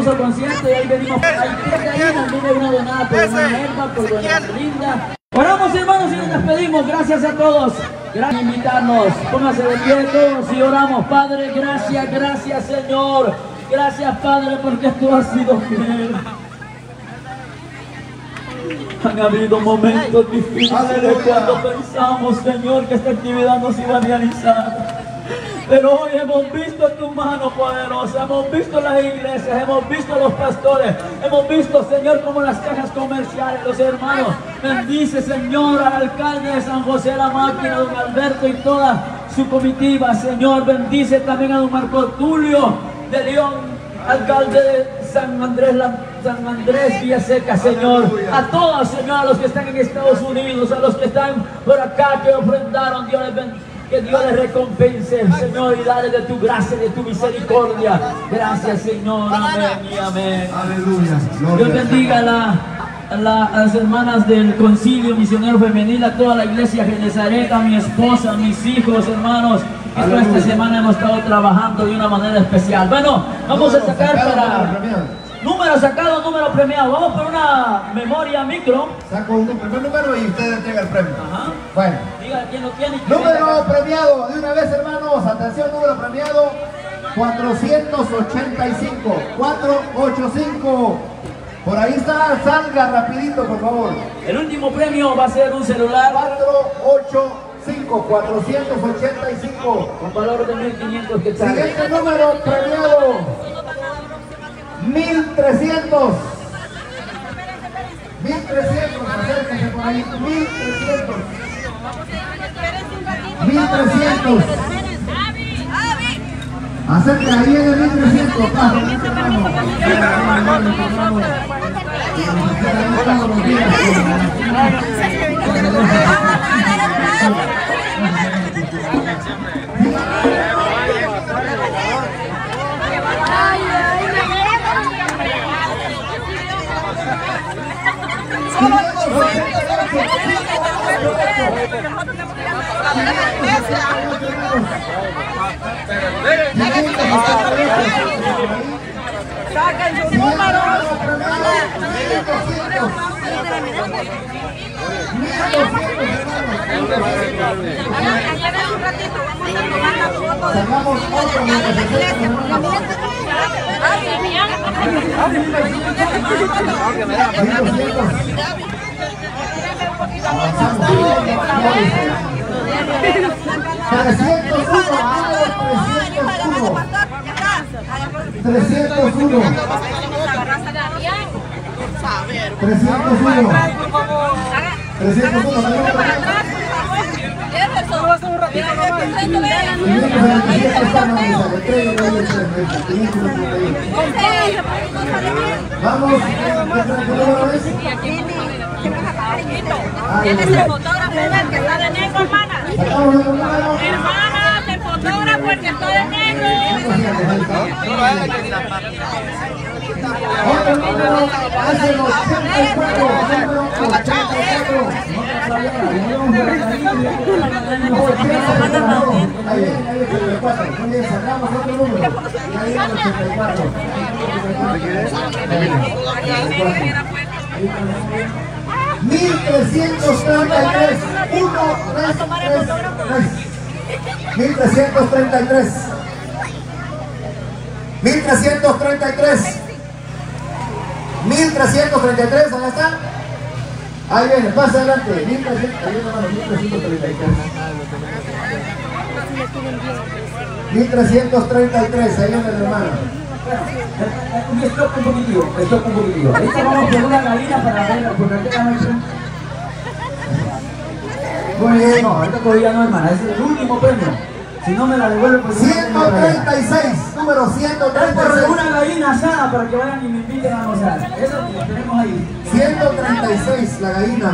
hermoso concierto y ahí venimos. Hay 3 gallinas, viene una donada por hermana Elba, por doña Linda. Oramos, hermanos, y nos despedimos. Gracias a todos. Gracias por invitarnos. Pónganse de pie todos y oramos. Padre, gracias, gracias, Señor. Gracias, Padre, porque tú has sido fiel. Han habido momentos difíciles cuando pensamos, Señor, que esta actividad no se iba a realizar. Pero hoy hemos visto tu mano poderosa, hemos visto las iglesias, hemos visto los pastores, hemos visto, Señor, como las cajas comerciales, los hermanos. Bendice, Señor, al alcalde de San José La Máquina, don Alberto y toda su comitiva, Señor. Bendice también a don Marco Tulio de León, alcalde de San Andrés Villaseca, Señor. A todos, Señor, a los que están en Estados Unidos, a los que están por acá, que ofrendaron, Dios les bendiga. Que Dios les recompense, Señor, y dale de tu gracia y de tu misericordia. Gracias, Señor. Amén y amén. Aleluya. Dios bendiga a las hermanas del Concilio Misionero Femenil, a toda la iglesia Genezaret, a mi esposa, a mis hijos, hermanos. Que toda esta semana hemos estado trabajando de una manera especial. Bueno, vamos a sacar para... Número sacado, número premiado. Vamos por una memoria micro. Saco un primer número y usted entrega el premio. Ajá. Bueno. Diga quién lo tiene. Número premiado, de una vez, hermanos. Atención, número premiado 485. 485. Por ahí está, salga rapidito, por favor. El último premio va a ser un celular 485, 485. con valor de 1.500 quetzales. Siguiente número premiado 1300. 1300, acérquense por ahí. 1300. 1300. Acérquense ahí en el 1300. Saquen su número. Sacamos otro. Vamos. ¿Quién es el fotógrafo que está de negro, hermana? Hermana, el fotógrafo el que está de negro. Otro número es el 84. Ahí, muy bien, sacamos otro número. Ahí el 84. 1333. 1333. 1333. 1333, ¿dónde está? Ahí viene, pasa adelante. 1333, ahí viene el hermano. Un stop un poquitito. Ahorita vamos por una gallina para ver, porque ahorita no hay premio. Muy bien, no, ahorita todavía no, hermana, es el último premio. Si no me la devuelven, pues 136, número es por 136. una gallina asada para que vayan y me inviten a almorzar. Eso lo tenemos ahí. 136 la gallina.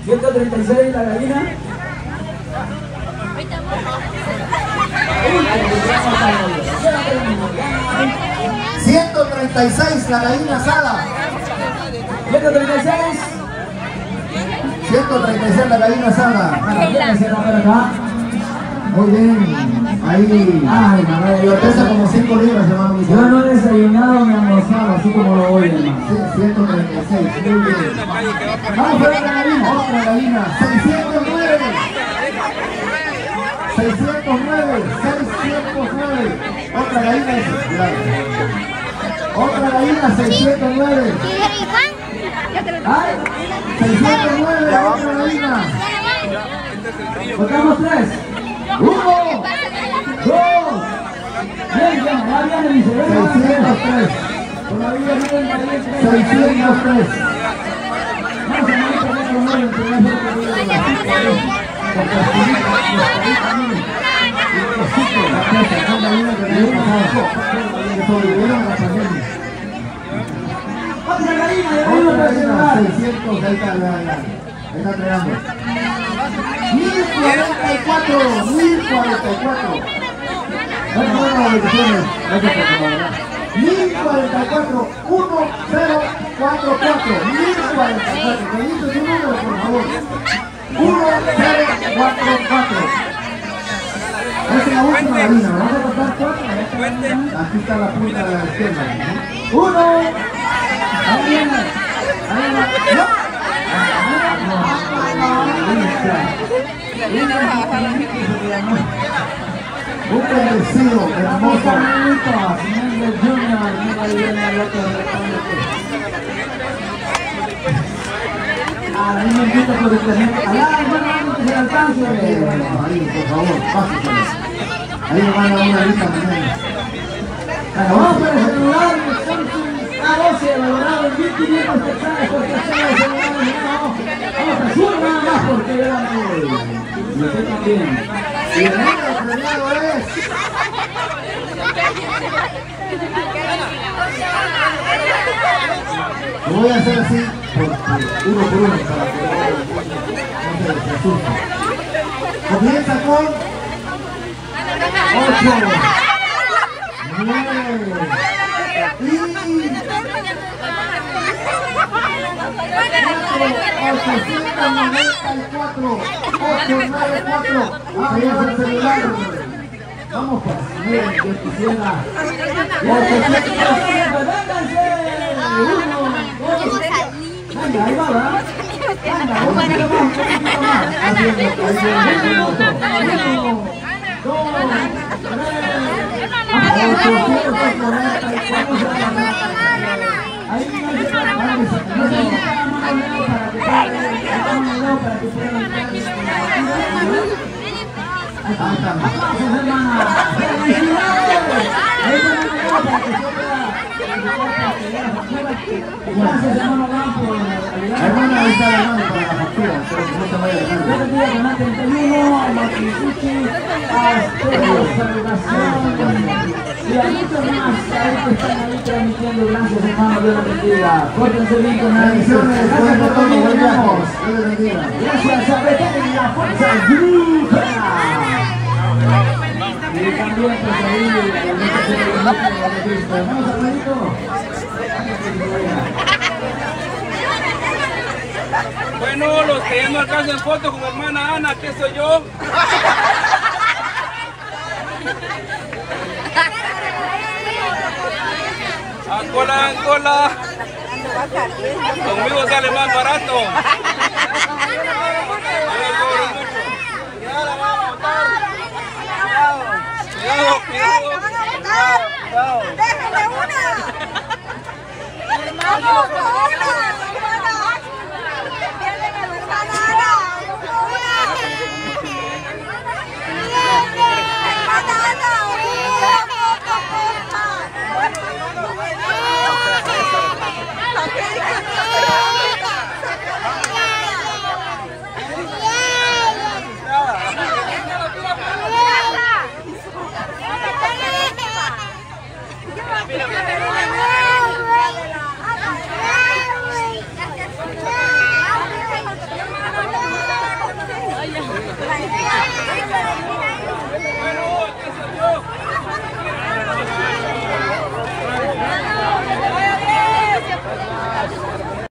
136 la gallina. 136 la gallina asada. 136. 136 la gallina asada. Para acá. Muy bien. Ahí. Ay, madre, yo Pesa como 5 libras, hermano. Yo no he desayunado ni almorzado, así como lo voy, hermano. 136, muy bien. Vamos a ver la gallina, otra gallina. 609. 609, 609. Otra gallina es. Otra gallina, 609. ¡Ay! 609, otra gallina. Contamos 3. 1, 2. Bien, ya viene, dice. 603. Todavía no tengo 603. Vamos a morir con otro nuevo, que no es lo que digo de la cita, otra gallina, ya vino para el celular. 600, ahí está, está entregando. 1044, 1044. Bueno, bendiciones. Gracias por colaborar. 1044, 1044, 1044. Que dice su número, por favor. 1044. Esa es la última gallina. Vamos a contar 4. Aquí está la punta de la izquierda. 1. Ahí viene. Ahí va. Un bendecido, hermoso. Ahí me invito por internet. Hermano, que se alcance. Ahí, por favor, pásale. Ahí me van a dar una lista mañana. Vamos por el celular, A12, valorado en 1500 quetzales por quetzal de celular. Vamos a subir nada más porque yo lo sé también. Y el número premiado es... Lo voy a hacer así, uno por uno, para que no se asuste. Comienza con 8, 9 y 894, 894. Ahí es el celular. Vamos pues, miren, yo quisiera. 894, vénganse. 1, 2, venga, ahí va, ¿verdad? Venga, un poquito más. Haciendo, ahí 1, 2, 3. Ahí no se gracias, hermano Lam, por ayudar. hermana, ahí está la mano para la factura, pero que no se vaya a Yo dejar. te pido con la 31, a Matricuchi, a Estero, Salvación y a muchos más ahí que están ahí transmitiendo. Gracias, hermano, Dios los bendiga. Pórtense bien con la bendición. Bendiciones, Gracias por todo, buen viaje. hermanos. Dios les bendiga. Gracias a Betén, la fuerza bruja. Y también, pues ahí, el Cristo. Hermanos, Alfredito. Bueno, los que ya no alcanzan foto con hermana Ana, ¿qué soy yo? Angola, Angola. Conmigo sale más barato. Yo no cobro mucho. Cuidado, cuidado. ¡Déjenle una!